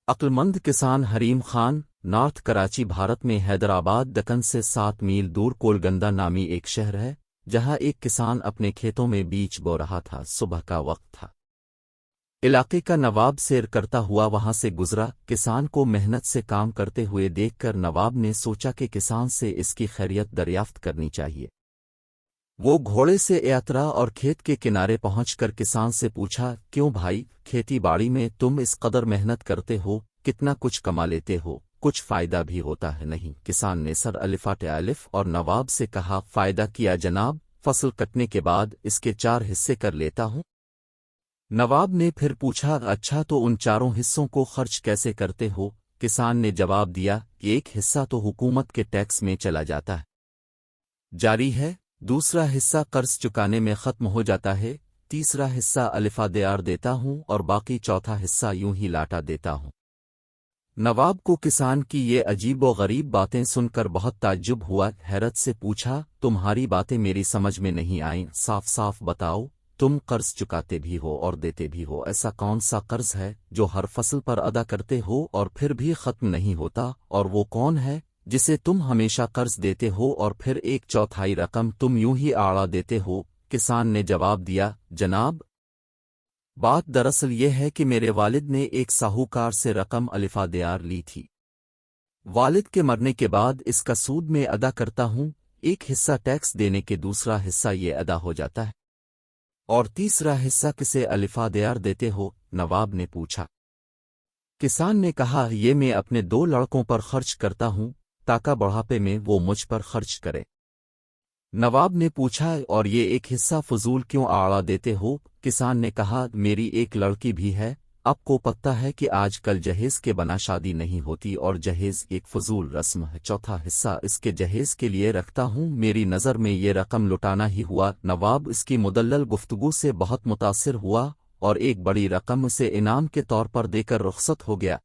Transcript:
عقلمند کسان حریم خان نارتھ کراچی بھارت میں حیدرآباد دکن سے 7 میل دور کولگندہ نامی ایک شہر ہے جہاں ایک کسان اپنے کھیتوں میں بیج بو رہا تھا۔ صبح کا وقت تھا۔ علاقے کا نواب سیر کرتا ہوا وہاں سے گزرا۔ کسان کو محنت سے کام کرتے ہوئے دیکھ کر نواب نے سوچا کہ کسان سے اس کی خیریت دریافت کرنی چاہیے۔ وہ گھوڑے سے اترا اور کھیت کے کنارے پہنچ کر کسان سے پوچھا، کیوں بھائی، کھیتی باڑی میں تم اس قدر محنت کرتے ہو، کتنا کچھ کما لیتے ہو، کچھ فائدہ بھی ہوتا ہے نہیں؟ کسان نے سر الفاٹ الف اور نواب سے کہا، فائدہ کیا جناب، فصل کٹنے کے بعد اس کے 4 حصے کر لیتا ہوں۔ نواب نے پھر پوچھا، اچھا تو ان 4 حصوں کو خرچ کیسے کرتے ہو؟ کسان نے جواب دیا کہ ایک حصہ تو حکومت کے ٹیکس میں چلا جاتا ہے، جاری ہے، دوسرا حصہ قرض چکانے میں ختم ہو جاتا ہے، تیسرا حصہ الفا دیار دیتا ہوں اور باقی چوتھا حصہ یوں ہی لاٹا دیتا ہوں۔ نواب کو کسان کی یہ عجیب و غریب باتیں سن کر بہت تعجب ہوا۔ حیرت سے پوچھا، تمہاری باتیں میری سمجھ میں نہیں آئیں، صاف صاف بتاؤ، تم قرض چکاتے بھی ہو اور دیتے بھی ہو، ایسا کون سا قرض ہے جو ہر فصل پر ادا کرتے ہو اور پھر بھی ختم نہیں ہوتا، اور وہ کون ہے جسے تم ہمیشہ قرض دیتے ہو اور پھر 1/4 رقم تم یوں ہی آڑا دیتے ہو؟ کسان نے جواب دیا، جناب، بات دراصل یہ ہے کہ میرے والد نے ایک ساہوکار سے رقم الفا دیار لی تھی۔ والد کے مرنے کے بعد اس کا سود میں ادا کرتا ہوں، ایک حصہ ٹیکس دینے کے دوسرا حصہ یہ ادا ہو جاتا ہے، اور تیسرا حصہ کسے الفا دیار دیتے ہو؟ نواب نے پوچھا۔ کسان نے کہا، یہ میں اپنے 2 لڑکوں پر خرچ کرتا ہوں تاکہ بڑھاپے میں وہ مجھ پر خرچ کرے۔ نواب نے پوچھا، اور یہ ایک حصہ فضول کیوں آڑا دیتے ہو؟ کسان نے کہا، میری ایک لڑکی بھی ہے، آپ کو پتہ ہے کہ آج کل جہیز کے بنا شادی نہیں ہوتی اور جہیز ایک فضول رسم ہے، چوتھا حصہ اس کے جہیز کے لیے رکھتا ہوں، میری نظر میں یہ رقم لٹانا ہی ہوا۔ نواب اس کی مدلل گفتگو سے بہت متاثر ہوا اور ایک بڑی رقم اسے انعام کے طور پر دے کر رخصت ہو گیا۔